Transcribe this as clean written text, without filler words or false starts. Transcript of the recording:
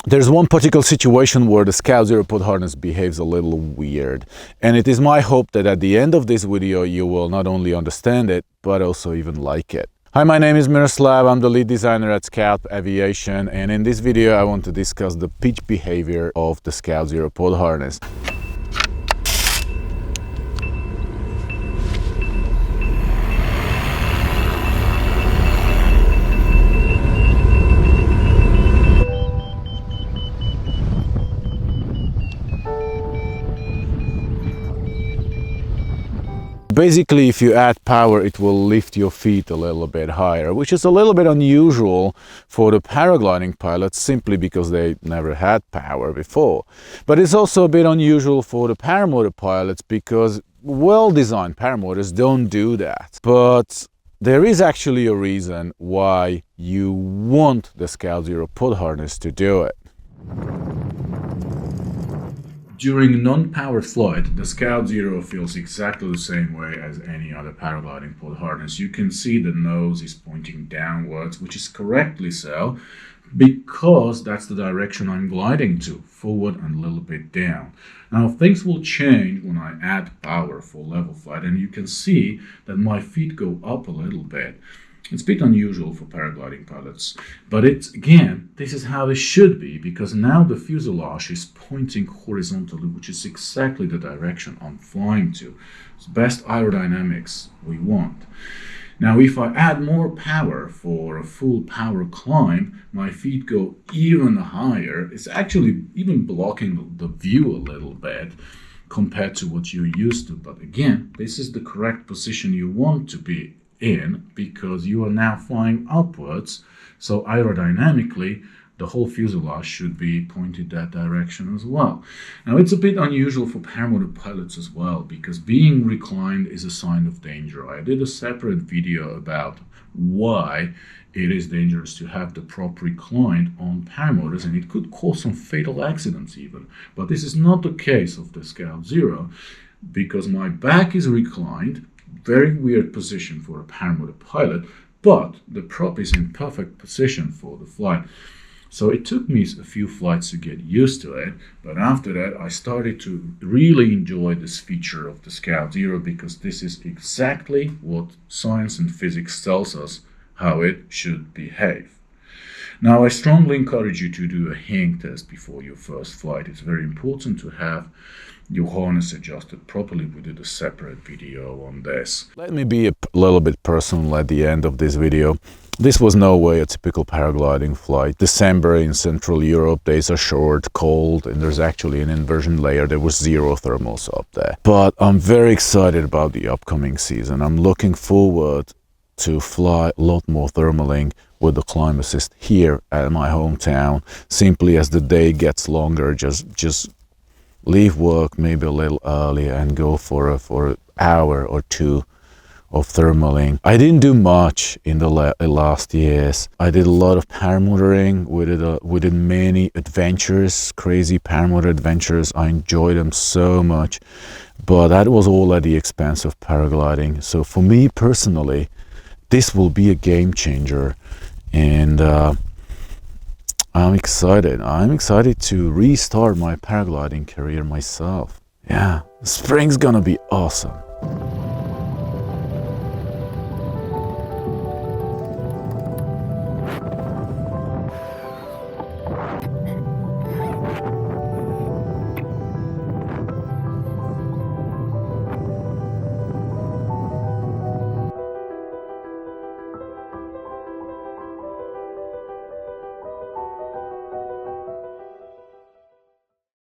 There's one particular situation where the Scout Zero pod harness behaves a little weird, and it is my hope that at the end of this video you will not only understand it, but also even like it. Hi, my name is Miroslav, I'm the lead designer at Scout Aviation, and in this video I want to discuss the pitch behavior of the Scout Zero pod harness. Basically, if you add power, it will lift your feet a little bit higher, which is a little bit unusual for the paragliding pilots simply because they never had power before. But it's also a bit unusual for the paramotor pilots because well-designed paramotors don't do that. But there is actually a reason why you want the Scout Zero pod harness to do it. During non-powered flight, the Scout Zero feels exactly the same way as any other paragliding pod harness. You can see the nose is pointing downwards, which is correctly so, because that's the direction I'm gliding to, forward and a little bit down. Now things will change when I add power for level flight, and you can see that my feet go up a little bit. It's a bit unusual for paragliding pilots, but this is how it should be, because now the fuselage is pointing horizontally, which is exactly the direction I'm flying to. It's best aerodynamics we want. Now, if I add more power for a full power climb, my feet go even higher. It's actually even blocking the view a little bit compared to what you're used to. But again, this is the correct position you want to be in, because you are now flying upwards, so aerodynamically the whole fuselage should be pointed that direction as well. Now it's a bit unusual for paramotor pilots as well, because being reclined is a sign of danger. I did a separate video about why it is dangerous to have the prop reclined on paramotors, and it could cause some fatal accidents even. But this is not the case of the Scout Zero, because my back is reclined. Very weird position for a paramotor pilot, but the prop is in perfect position for the flight. So it took me a few flights to get used to it, but after that I started to really enjoy this feature of the Scout Zero, because this is exactly what science and physics tells us how it should behave. Now I strongly encourage you to do a hang test before your first flight. It's very important to have your harness adjusted properly. We did a separate video on this. Let me be a little bit personal at the end of this video. This was no way a typical paragliding flight. December in Central Europe, days are short, cold, and there's actually an inversion layer. There was zero thermals up there. But I'm very excited about the upcoming season. I'm looking forward to fly a lot more thermaling with the climb assist here at my hometown. Simply as the day gets longer, just leave work maybe a little early and go for an hour or two of thermaling. I didn't do much in the last years. I did a lot of paramotoring. We did many adventures, crazy paramotor adventures. I enjoyed them so much, but that was all at the expense of paragliding. So for me personally, this will be a game changer, and I'm excited. I'm excited to restart my paragliding career myself. Yeah, spring's gonna be awesome.